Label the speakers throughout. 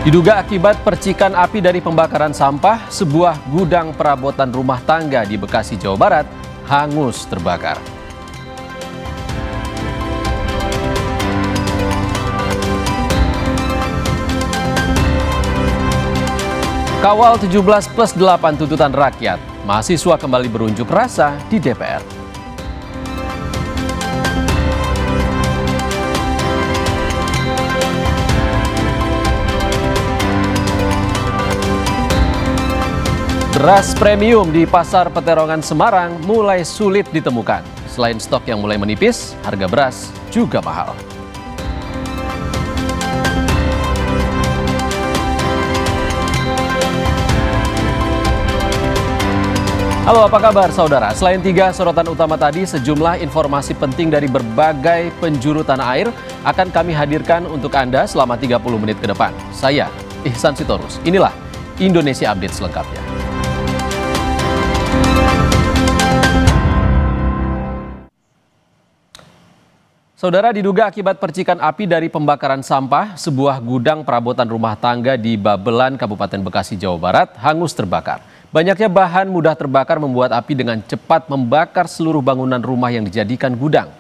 Speaker 1: Diduga akibat percikan api dari pembakaran sampah, sebuah gudang perabotan rumah tangga di Bekasi, Jawa Barat, hangus terbakar. Kawal 17+8 tuntutan rakyat, mahasiswa kembali berunjuk rasa di DPR. Beras premium di Pasar Peterongan Semarang mulai sulit ditemukan. Selain stok yang mulai menipis, harga beras juga mahal. Halo, apa kabar saudara? Selain 3 sorotan utama tadi, sejumlah informasi penting dari berbagai penjuru tanah air akan kami hadirkan untuk Anda selama 30 menit ke depan. Saya, Ihsan Sitorus. Inilah Indonesia Update selengkapnya. Saudara, diduga akibat percikan api dari pembakaran sampah, sebuah gudang perabotan rumah tangga di Babelan, Kabupaten Bekasi, Jawa Barat, hangus terbakar. Banyaknya bahan mudah terbakar membuat api dengan cepat membakar seluruh bangunan rumah yang dijadikan gudang.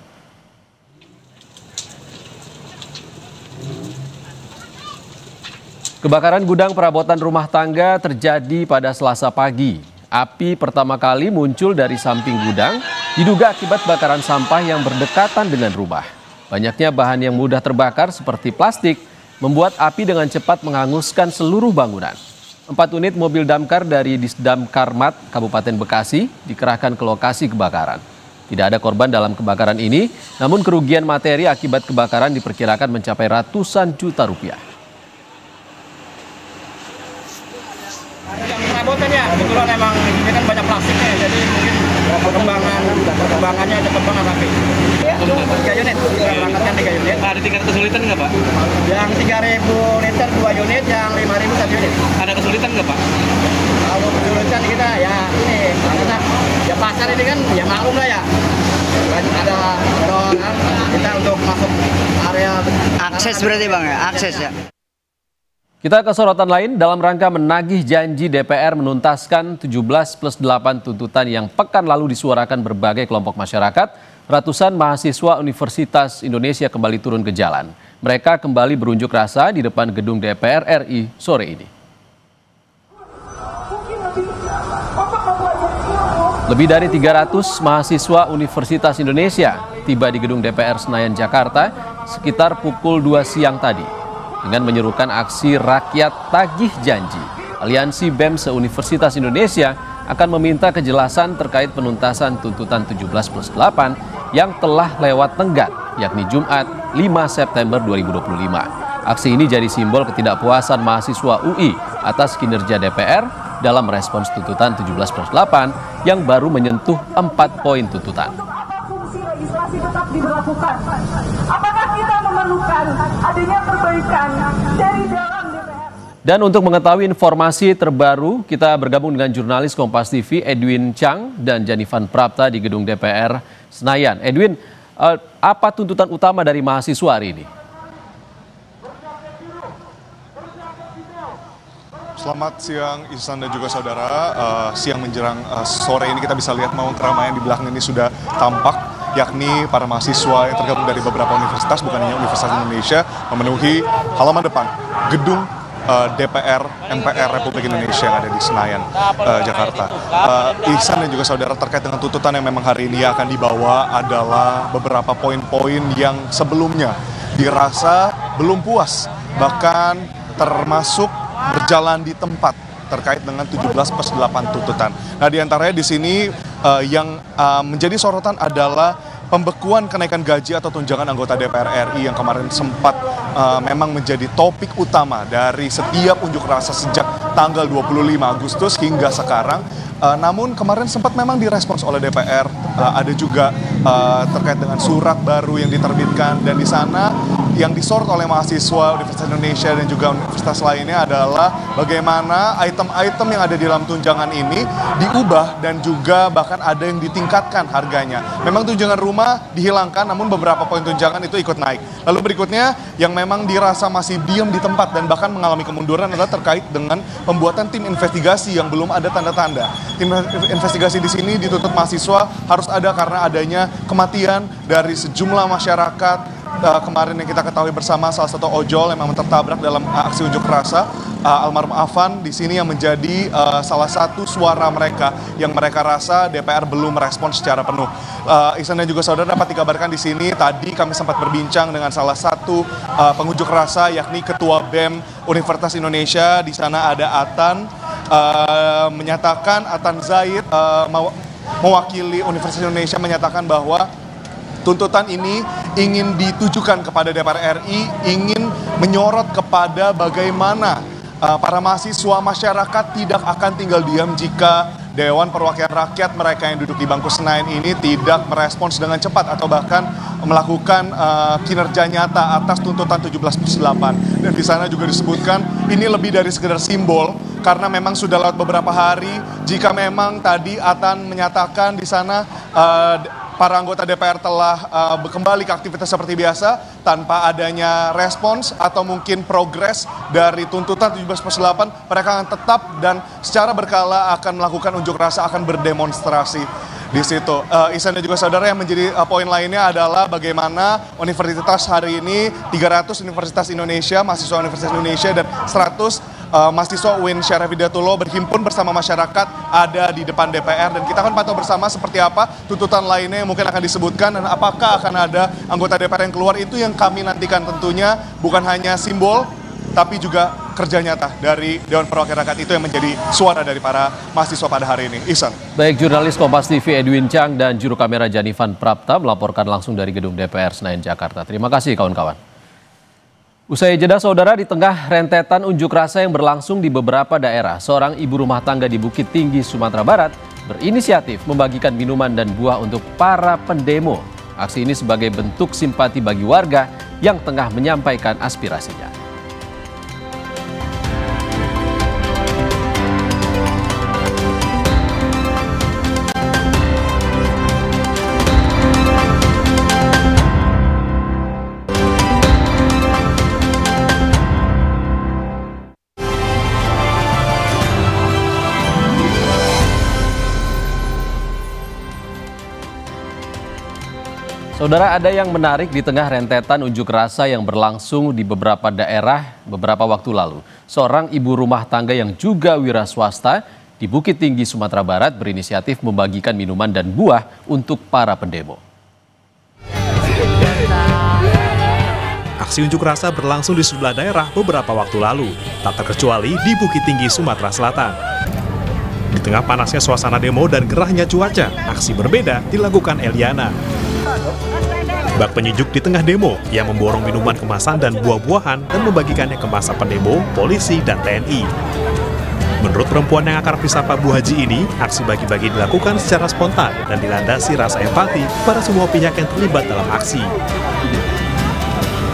Speaker 1: Kebakaran gudang perabotan rumah tangga terjadi pada Selasa pagi. Api pertama kali muncul dari samping gudang, diduga akibat bakaran sampah yang berdekatan dengan rumah. Banyaknya bahan yang mudah terbakar seperti plastik membuat api dengan cepat menghanguskan seluruh bangunan. 4 unit mobil damkar dari Disdamkarmat Kabupaten Bekasi dikerahkan ke lokasi kebakaran. Tidak ada korban dalam kebakaran ini, namun kerugian materi akibat kebakaran diperkirakan mencapai ratusan juta rupiah.
Speaker 2: Perabotannya kebetulan emang ini kan banyak plastiknya, jadi mungkin perkembangannya cepat banget api. 3 unit, berangkatkan 3 unit.
Speaker 3: Ada tingkat kesulitan nggak Pak?
Speaker 2: Yang 3.000 liter 2 unit, yang 5.000 1 unit.
Speaker 3: Ada kesulitan nggak Pak?
Speaker 2: Kalau kesulitan kita ya ini, karena ya pasar ini kan ya maklum lah ya. Ada dorongan kita untuk masuk area
Speaker 4: akses berarti Bang ya, akses ya.
Speaker 1: Kita ke sorotan lain, dalam rangka menagih janji DPR menuntaskan 17+8 tuntutan yang pekan lalu disuarakan berbagai kelompok masyarakat, ratusan mahasiswa Universitas Indonesia kembali turun ke jalan. Mereka kembali berunjuk rasa di depan gedung DPR RI sore ini. Lebih dari 300 mahasiswa Universitas Indonesia tiba di gedung DPR Senayan, Jakarta sekitar pukul 2 siang tadi. Dengan menyerukan aksi rakyat tagih janji, Aliansi BEM se-Universitas Indonesia akan meminta kejelasan terkait penuntasan tuntutan 17+8 yang telah lewat tenggat, yakni Jumat 5 September 2025. Aksi ini jadi simbol ketidakpuasan mahasiswa UI atas kinerja DPR dalam merespons tuntutan 17+8 yang baru menyentuh 4 poin tuntutan.
Speaker 5: Legislasi tetap diberlakukan. Apakah kita memerlukan adanya perbaikan dari dalam DPR?
Speaker 1: Dan untuk mengetahui informasi terbaru, kita bergabung dengan jurnalis Kompas TV Edwin Chang dan Janifan Prapta di gedung DPR Senayan. Edwin, apa tuntutan utama dari mahasiswa hari ini?
Speaker 6: Selamat siang Ihsan dan juga saudara. Siang menjelang sore ini kita bisa lihat memang keramaian di belakang ini sudah tampak, yakni para mahasiswa yang tergabung dari beberapa universitas, bukan hanya Universitas Indonesia, memenuhi halaman depan gedung DPR MPR Republik Indonesia yang ada di Senayan, Jakarta. Ihsan dan juga saudara, terkait dengan tuntutan yang memang hari ini akan dibawa adalah beberapa poin-poin yang sebelumnya dirasa belum puas, bahkan termasuk berjalan di tempat terkait dengan 17+8 tuntutan. Nah, diantaranya di sini yang menjadi sorotan adalah pembekuan kenaikan gaji atau tunjangan anggota DPR RI yang kemarin sempat memang menjadi topik utama dari setiap unjuk rasa sejak tanggal 25 Agustus hingga sekarang. Namun kemarin sempat memang direspons oleh DPR, ada juga terkait dengan surat baru yang diterbitkan, dan di sana yang disorot oleh mahasiswa Universitas Indonesia dan juga universitas lainnya adalah bagaimana item-item yang ada di dalam tunjangan ini diubah dan juga bahkan ada yang ditingkatkan harganya. Memang tunjangan rumah dihilangkan, namun beberapa poin tunjangan itu ikut naik. Lalu berikutnya yang memang dirasa masih diam di tempat dan bahkan mengalami kemunduran adalah terkait dengan pembuatan tim investigasi yang belum ada tanda-tanda. Tim investigasi di sini dituntut mahasiswa harus ada karena adanya kematian dari sejumlah masyarakat. Kemarin yang kita ketahui bersama salah satu ojol yang memang tertabrak dalam aksi unjuk rasa, almarhum Afan di sini yang menjadi salah satu suara mereka yang mereka rasa DPR belum merespon secara penuh. Ihsan dan juga saudara, dapat dikabarkan di sini tadi kami sempat berbincang dengan salah satu pengunjuk rasa yakni Ketua BEM Universitas Indonesia. Di sana ada Atan, menyatakan Atan Zaid mewakili Universitas Indonesia menyatakan bahwa tuntutan ini ingin ditujukan kepada DPR RI, ingin menyorot kepada bagaimana para mahasiswa masyarakat tidak akan tinggal diam jika Dewan Perwakilan Rakyat mereka yang duduk di bangku Senayan ini tidak merespons dengan cepat atau bahkan melakukan kinerja nyata atas tuntutan 17+8. Dan di sana juga disebutkan ini lebih dari sekedar simbol karena memang sudah lewat beberapa hari. Jika memang tadi Atan menyatakan di sana para anggota DPR telah kembali ke aktivitas seperti biasa tanpa adanya respons atau mungkin progres dari tuntutan 17+8, mereka akan tetap dan secara berkala akan melakukan unjuk rasa, akan berdemonstrasi di situ. Ihsan dan juga saudara, yang menjadi poin lainnya adalah bagaimana universitas hari ini 300 Universitas Indonesia, mahasiswa Universitas Indonesia dan 100 mahasiswa UIN Syarif Hidayatullah berhimpun bersama masyarakat ada di depan DPR, dan kita akan pantau bersama seperti apa tuntutan lainnya yang mungkin akan disebutkan dan apakah akan ada anggota DPR yang keluar. Itu yang kami nantikan, tentunya bukan hanya simbol tapi juga kerja nyata dari Dewan Perwakilan Rakyat. Itu yang menjadi suara dari para mahasiswa pada hari ini. Ihsan.
Speaker 1: Baik, jurnalis Kompas TV Edwin Chang dan juru kamera Janifan Prapta melaporkan langsung dari gedung DPR Senayan Jakarta. Terima kasih kawan-kawan. Usai jeda saudara, di tengah rentetan unjuk rasa yang berlangsung di beberapa daerah, seorang ibu rumah tangga di Bukit Tinggi, Sumatera Barat berinisiatif membagikan minuman dan buah untuk para pendemo. Aksi ini sebagai bentuk simpati bagi warga yang tengah menyampaikan aspirasinya. Saudara, ada yang menarik di tengah rentetan unjuk rasa yang berlangsung di beberapa daerah beberapa waktu lalu. Seorang ibu rumah tangga yang juga wira swasta di Bukit Tinggi, Sumatera Barat berinisiatif membagikan minuman dan buah untuk para pendemo.
Speaker 7: Aksi unjuk rasa berlangsung di sejumlah daerah beberapa waktu lalu, tak terkecuali di Bukit Tinggi, Sumatera Selatan. Di tengah panasnya suasana demo dan gerahnya cuaca, aksi berbeda dilakukan Eliana. Bak penyejuk di tengah demo yang memborong minuman kemasan dan buah-buahan dan membagikannya ke massa pendemo, polisi, dan TNI. Menurut perempuan yang akrab disapa Bu Haji ini, aksi bagi-bagi dilakukan secara spontan dan dilandasi rasa empati pada semua pihak yang terlibat dalam aksi.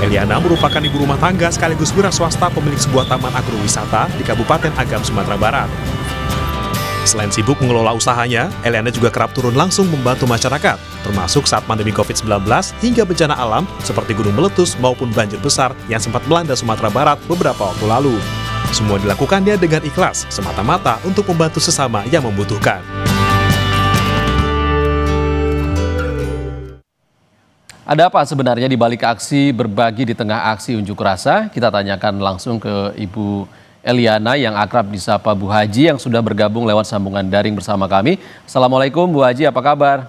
Speaker 7: Eliana merupakan ibu rumah tangga sekaligus wira swasta pemilik sebuah taman agrowisata di Kabupaten Agam, Sumatera Barat. Selain sibuk mengelola usahanya, Eliana juga kerap turun langsung membantu masyarakat, termasuk saat pandemi COVID-19 hingga bencana alam seperti gunung meletus maupun banjir besar yang sempat melanda Sumatera Barat beberapa waktu lalu. Semua dilakukannya dengan ikhlas, semata-mata untuk membantu sesama yang membutuhkan.
Speaker 1: Ada apa sebenarnya di balik aksi berbagi di tengah aksi unjuk rasa? Kita tanyakan langsung ke Ibu Eliana yang akrab disapa Bu Haji yang sudah bergabung lewat sambungan daring bersama kami. Assalamualaikum Bu Haji, apa kabar?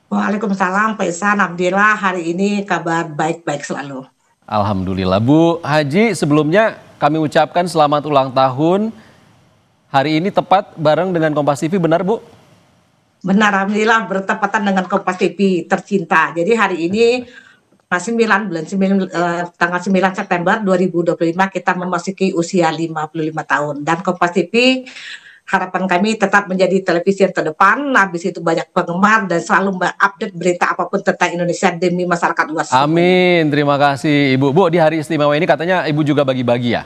Speaker 8: Waalaikumsalam Pak Ihsan, alhamdulillah hari ini kabar baik-baik selalu.
Speaker 1: Alhamdulillah. Bu Haji, sebelumnya kami ucapkan selamat ulang tahun. Hari ini tepat bareng dengan Kompas TV, benar Bu?
Speaker 8: Benar, alhamdulillah bertepatan dengan Kompas TV tercinta. Jadi hari ini tanggal 9 September 2025 kita memasuki usia 55 tahun. Dan Kompas TV harapan kami tetap menjadi televisi yang terdepan, habis itu banyak penggemar dan selalu update berita apapun tentang Indonesia demi masyarakat luas.
Speaker 1: Amin, terima kasih Ibu. Bu, di hari istimewa ini katanya Ibu juga bagi-bagi ya?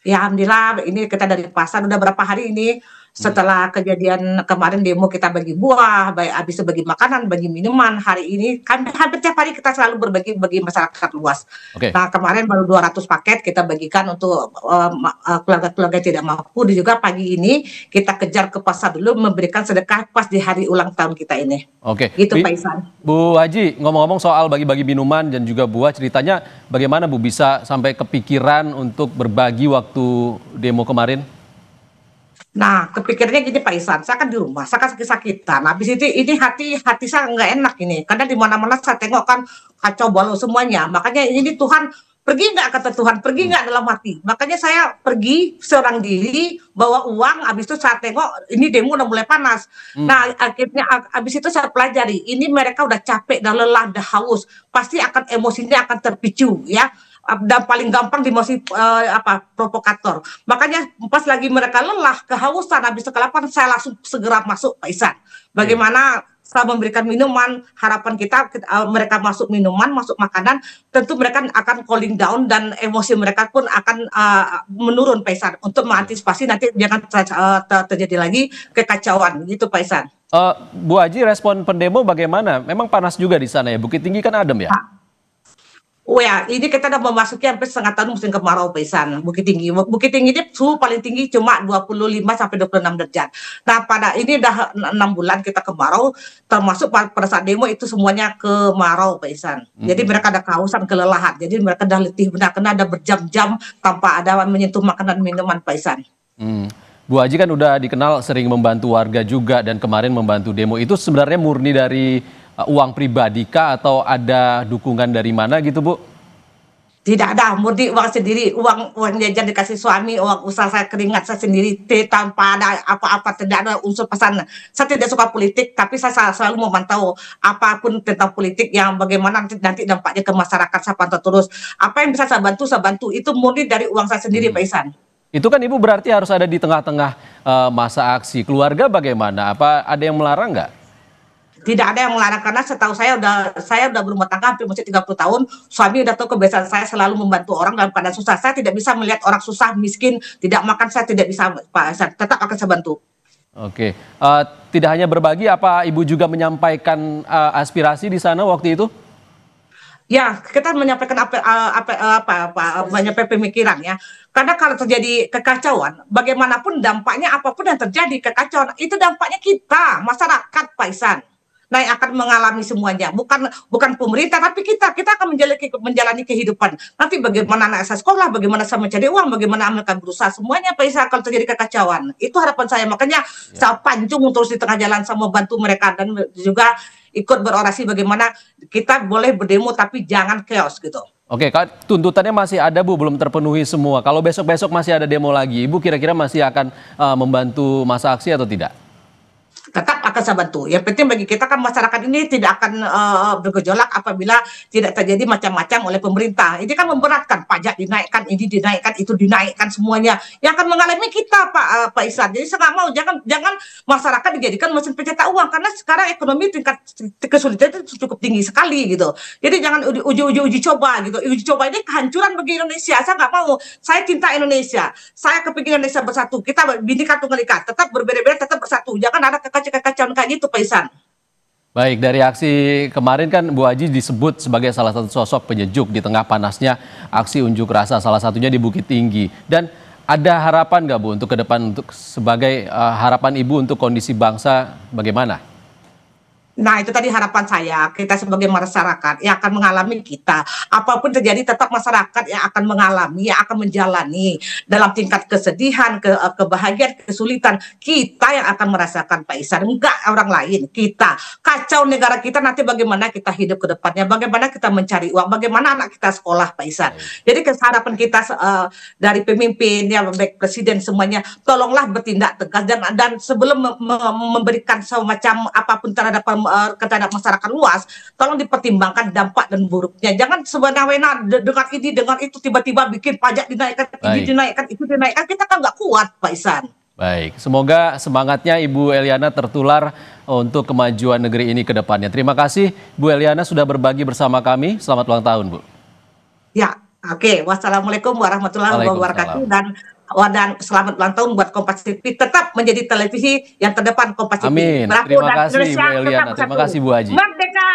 Speaker 8: Ya Alhamdulillah, ini kita dari pasar udah berapa hari ini setelah kejadian kemarin demo kita bagi buah, habis itu bagi makanan, bagi minuman. Hari ini hampir tiap hari kita selalu berbagi bagi masyarakat luas. Nah kemarin baru 200 paket kita bagikan untuk keluarga-keluarga yang tidak mampu. Dan juga pagi ini kita kejar ke pasar dulu memberikan sedekah pas di hari ulang tahun kita ini. Gitu Pak Ihsan.
Speaker 1: Bu Haji, ngomong-ngomong soal bagi-bagi minuman dan juga buah, ceritanya bagaimana Bu bisa sampai kepikiran untuk berbagi waktu demo kemarin?
Speaker 8: Nah, kepikirannya gini Pak Ihsan, saya kan di rumah, saya kan sakit-sakitan. Habis itu ini hati saya nggak enak ini, karena di mana-mana saya tengok kan kacau balau semuanya. Makanya ini Tuhan, pergi nggak kata Tuhan, pergi nggak dalam hati. Makanya saya pergi seorang diri, bawa uang, habis itu saya tengok ini demo udah mulai panas. Nah, akhirnya habis itu saya pelajari, ini mereka udah capek, udah lelah, udah haus, pasti akan emosinya akan terpicu ya. Dan paling gampang dimosi provokator. Makanya pas lagi mereka lelah, kehausan, habis itu kelaparan, saya langsung segera masuk Pak Ihsan. Bagaimana saya memberikan minuman, harapan kita mereka masuk minuman, masuk makanan, tentu mereka akan cooling down dan emosi mereka pun akan menurun Pak Ihsan, untuk mengantisipasi nanti jangan terjadi lagi kekacauan gitu Pak Ihsan.
Speaker 1: Bu Haji, respon pendemo bagaimana? Memang panas juga di sana ya, Bukit Tinggi kan adem ya?
Speaker 8: Oh ya, ini kita udah memasuki hampir setengah tahun musim kemarau Pak Ihsan. Bukit Tinggi ini suhu paling tinggi cuma 25-26 derajat. Nah pada ini udah 6 bulan kita kemarau, termasuk pada saat demo itu semuanya kemarau Pak Ihsan. Jadi mereka ada kehausan, kelelahan. Jadi mereka udah letih benar, karena ada berjam-jam tanpa ada menyentuh makanan minuman Pak Ihsan.
Speaker 1: Bu Haji kan udah dikenal sering membantu warga juga, dan kemarin membantu demo itu sebenarnya murni dari uang pribadi kah atau ada dukungan dari mana gitu Bu?
Speaker 8: Tidak ada, murni uang sendiri, uang jajan dikasih suami, uang usaha saya, keringat saya sendiri, tanpa ada apa-apa, tidak ada unsur pesan. Saya tidak suka politik, tapi saya selalu memantau apapun tentang politik yang bagaimana nanti dampaknya ke masyarakat, saya pantau terus. Apa yang bisa saya bantu, itu murni dari uang saya sendiri Pak Ihsan.
Speaker 1: Itu kan Ibu berarti harus ada di tengah-tengah masa aksi. Keluarga bagaimana? Apa ada yang melarang nggak?
Speaker 8: Tidak ada yang melarang, karena setahu saya udah berumah tangga hampir 30 tahun. Suami udah tahu kebiasaan saya selalu membantu orang dalam keadaan susah. Saya tidak bisa melihat orang susah, miskin, tidak makan, saya tidak bisa Pak. Saya tetap akan saya bantu.
Speaker 1: Tidak hanya berbagi, apa Ibu juga menyampaikan aspirasi di sana waktu itu?
Speaker 8: Ya, kita menyampaikan menyampaikan pemikiran ya. Karena kalau terjadi kekacauan, bagaimanapun dampaknya, apapun yang terjadi kekacauan, itu dampaknya kita, masyarakat Pak Ihsan. Nah, yang akan mengalami semuanya, bukan pemerintah, tapi kita akan menjalani kehidupan. Nanti bagaimana anak saya sekolah, bagaimana saya mencari uang, bagaimana mereka berusaha, semuanya Pak Ihsan kalau terjadi kekacauan. Itu harapan saya, makanya saya pancung terus di tengah jalan, saya membantu mereka, dan juga ikut berorasi bagaimana kita boleh berdemo tapi jangan chaos gitu.
Speaker 1: Tuntutannya masih ada Bu, belum terpenuhi semua. Kalau besok-besok masih ada demo lagi, Ibu kira-kira masih akan membantu masa aksi atau tidak?
Speaker 8: Tetap akan saya bantu. Yang penting bagi kita kan masyarakat ini tidak akan bergejolak apabila tidak terjadi macam-macam oleh pemerintah. Ini kan memberatkan, pajak dinaikkan, ini dinaikkan, itu dinaikkan, semuanya yang akan mengalami kita Pak Ihsan. Jadi saya nggak mau, jangan masyarakat dijadikan mesin pencetak uang, karena sekarang ekonomi tingkat kesulitan itu cukup tinggi sekali gitu. Jadi jangan uji coba gitu. Uji coba ini kehancuran bagi Indonesia. Saya nggak mau. Saya cinta Indonesia. Saya kepingin Indonesia bersatu. Kita Bhinneka Tunggal Ika, tetap berbeda-beda, tetap bersatu. Jangan ada kekacauan kayak gitu Pak Ihsan.
Speaker 1: Baik, dari aksi kemarin kan Bu Haji disebut sebagai salah satu sosok penyejuk di tengah panasnya aksi unjuk rasa, salah satunya di Bukit Tinggi. Dan ada harapan nggak Bu untuk ke depan, untuk sebagai harapan Ibu untuk kondisi bangsa bagaimana?
Speaker 8: Nah, itu tadi harapan saya, kita sebagai masyarakat yang akan mengalami kita. Apapun terjadi, tetap masyarakat yang akan mengalami, yang akan menjalani dalam tingkat kesedihan, kebahagiaan, kesulitan. Kita yang akan merasakan Pak Ihsan, enggak orang lain, kita. Kacau negara kita, nanti bagaimana kita hidup ke depannya, bagaimana kita mencari uang, bagaimana anak kita sekolah Pak Ihsan. Jadi harapan kita dari pemimpin, ya, baik presiden semuanya, tolonglah bertindak tegas dan sebelum memberikan semacam apapun terhadap masyarakat luas, tolong dipertimbangkan dampak dan buruknya. Jangan semena-mena dengan itu tiba-tiba bikin pajak dinaikkan, ini dinaikkan, itu dinaikkan, kita kan nggak kuat Pak Ihsan.
Speaker 1: Baik, semoga semangatnya Ibu Eliana tertular untuk kemajuan negeri ini ke depannya. Terima kasih Bu Eliana sudah berbagi bersama kami. Selamat ulang tahun, Bu.
Speaker 8: Ya, oke. Wassalamualaikum warahmatullahi wabarakatuh dan selamat ulang tahun buat Kompas TV. Tetap menjadi televisi yang terdepan Kompas TV.
Speaker 1: Amin. Terima kasih Bu Eliana. Terima kasih Bu Haji.
Speaker 8: Merdeka!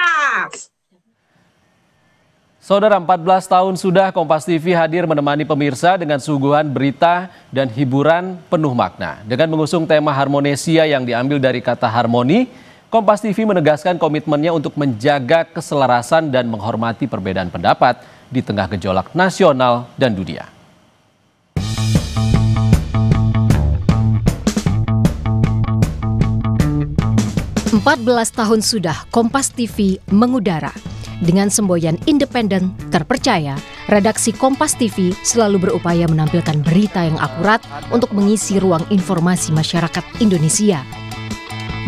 Speaker 1: Saudara, 14 tahun sudah Kompas TV hadir menemani pemirsa dengan suguhan berita dan hiburan penuh makna. Dengan mengusung tema Harmonesia yang diambil dari kata harmoni, Kompas TV menegaskan komitmennya untuk menjaga keselarasan dan menghormati perbedaan pendapat di tengah gejolak nasional dan dunia.
Speaker 9: Empat 14 tahun sudah Kompas TV mengudara. Dengan semboyan independen, terpercaya, redaksi Kompas TV selalu berupaya menampilkan berita yang akurat untuk mengisi ruang informasi masyarakat Indonesia.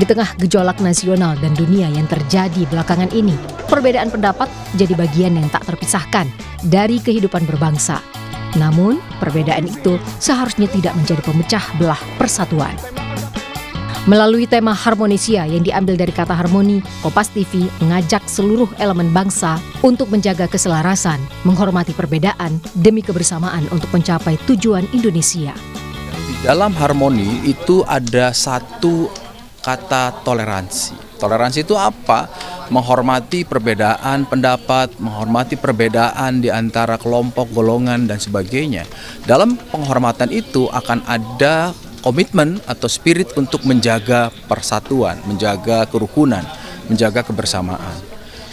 Speaker 9: Di tengah gejolak nasional dan dunia yang terjadi belakangan ini, perbedaan pendapat jadi bagian yang tak terpisahkan dari kehidupan berbangsa. Namun, perbedaan itu seharusnya tidak menjadi pemecah belah persatuan. Melalui tema Harmonesia yang diambil dari kata harmoni, Kompas TV mengajak seluruh elemen bangsa untuk menjaga keselarasan, menghormati perbedaan demi kebersamaan untuk mencapai tujuan Indonesia.
Speaker 10: Di dalam harmoni itu ada satu kata toleransi. Toleransi itu apa? Menghormati perbedaan pendapat, menghormati perbedaan di antara kelompok, golongan, dan sebagainya. Dalam penghormatan itu akan ada komitmen atau spirit untuk menjaga persatuan, menjaga kerukunan, menjaga kebersamaan.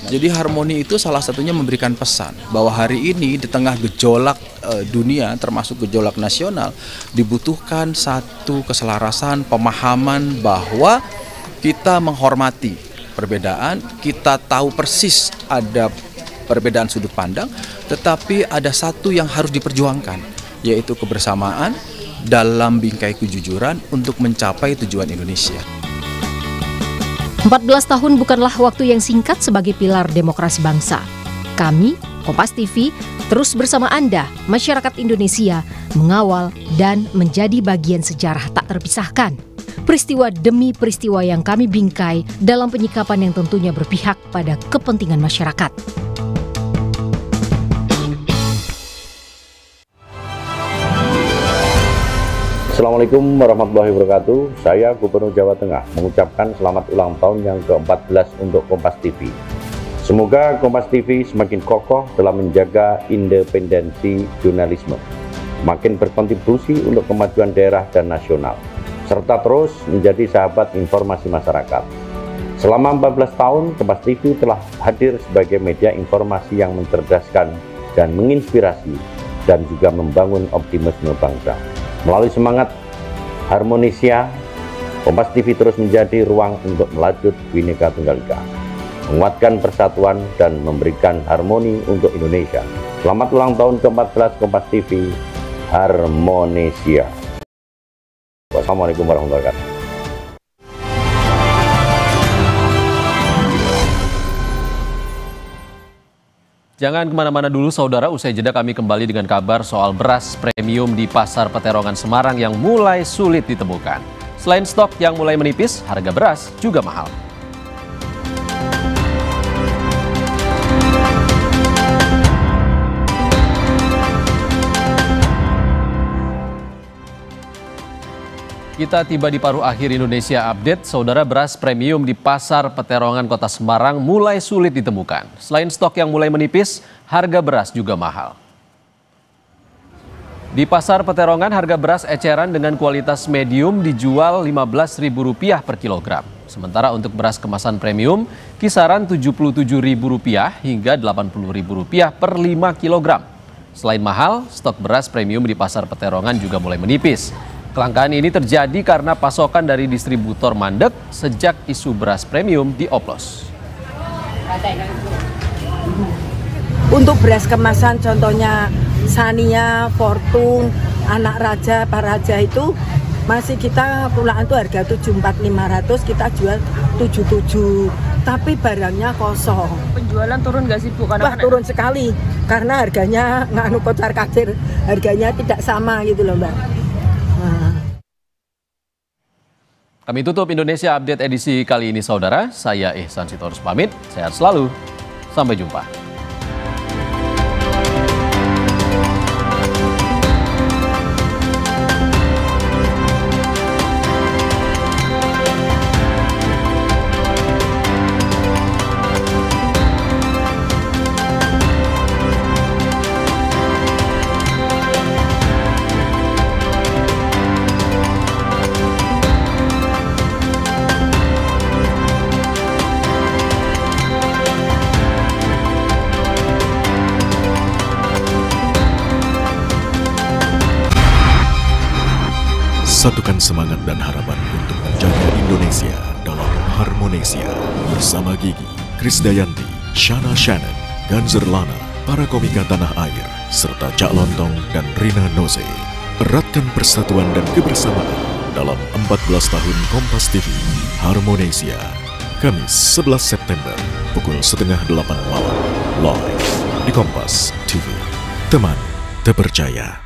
Speaker 10: Jadi harmoni itu salah satunya memberikan pesan bahwa hari ini di tengah gejolak dunia termasuk gejolak nasional dibutuhkan satu keselarasan, pemahaman bahwa kita menghormati perbedaan, kita tahu persis ada perbedaan sudut pandang, tetapi ada satu yang harus diperjuangkan, yaitu kebersamaan dalam bingkai kejujuran untuk mencapai tujuan Indonesia.
Speaker 9: 14 tahun bukanlah waktu yang singkat sebagai pilar demokrasi bangsa. Kami, Kompas TV, terus bersama Anda, masyarakat Indonesia, mengawal dan menjadi bagian sejarah tak terpisahkan. Peristiwa demi peristiwa yang kami bingkai dalam penyikapan yang tentunya berpihak pada kepentingan masyarakat.
Speaker 11: Assalamualaikum warahmatullahi wabarakatuh. Saya Gubernur Jawa Tengah mengucapkan selamat ulang tahun yang ke-14 untuk Kompas TV. Semoga Kompas TV semakin kokoh dalam menjaga independensi jurnalisme, makin berkontribusi untuk kemajuan daerah dan nasional, serta terus menjadi sahabat informasi masyarakat. Selama 14 tahun, Kompas TV telah hadir sebagai media informasi yang mencerdaskan dan menginspirasi dan juga membangun optimisme bangsa. Melalui semangat Harmonesia, Kompas TV terus menjadi ruang untuk melajut Bhinneka Tunggal Ika, menguatkan persatuan dan memberikan harmoni untuk Indonesia. Selamat ulang tahun ke-14 Kompas TV, Harmonesia. Wassalamualaikum warahmatullahi wabarakatuh.
Speaker 1: Jangan kemana-mana dulu saudara, usai jeda kami kembali dengan kabar soal beras premium di Pasar Peterongan Semarang yang mulai sulit ditemukan. Selain stok yang mulai menipis, harga beras juga mahal. Kita tiba di paruh akhir Indonesia Update. Saudara, beras premium di Pasar Peterongan Kota Semarang mulai sulit ditemukan. Selain stok yang mulai menipis, harga beras juga mahal. Di Pasar Peterongan, harga beras eceran dengan kualitas medium dijual Rp15.000 per kilogram. Sementara untuk beras kemasan premium, kisaran Rp77.000 hingga Rp80.000 per 5 kilogram. Selain mahal, stok beras premium di Pasar Peterongan juga mulai menipis. Kelangkaan ini terjadi karena pasokan dari distributor mandek sejak isu beras premium dioplos.
Speaker 12: Untuk beras kemasan contohnya Sania, Fortung, Anak Raja, Pak Raja itu masih kita pulaan tuh harga 74.500, kita jual 77. Tapi barangnya kosong.
Speaker 13: Penjualan turun nggak sih Bu?
Speaker 12: Wah, turun sekali karena harganya nganu kocar kacir, harganya tidak sama gitu loh Mbak.
Speaker 1: Kami tutup Indonesia Update edisi kali ini, saudara. Saya Ihsan Sitorus pamit. Sehat selalu. Sampai jumpa.
Speaker 14: Satukan semangat dan harapan untuk menjaga Indonesia dalam Harmonesia bersama Gigi, Krisdayanti, Shana Shannon, Ganzer Lana, para komika tanah air, serta Cak Lontong dan Rina Nose. Eratkan persatuan dan kebersamaan dalam 14 tahun Kompas TV Harmonesia. Kamis 11 September pukul 7:30 malam live di Kompas TV. Teman terpercaya.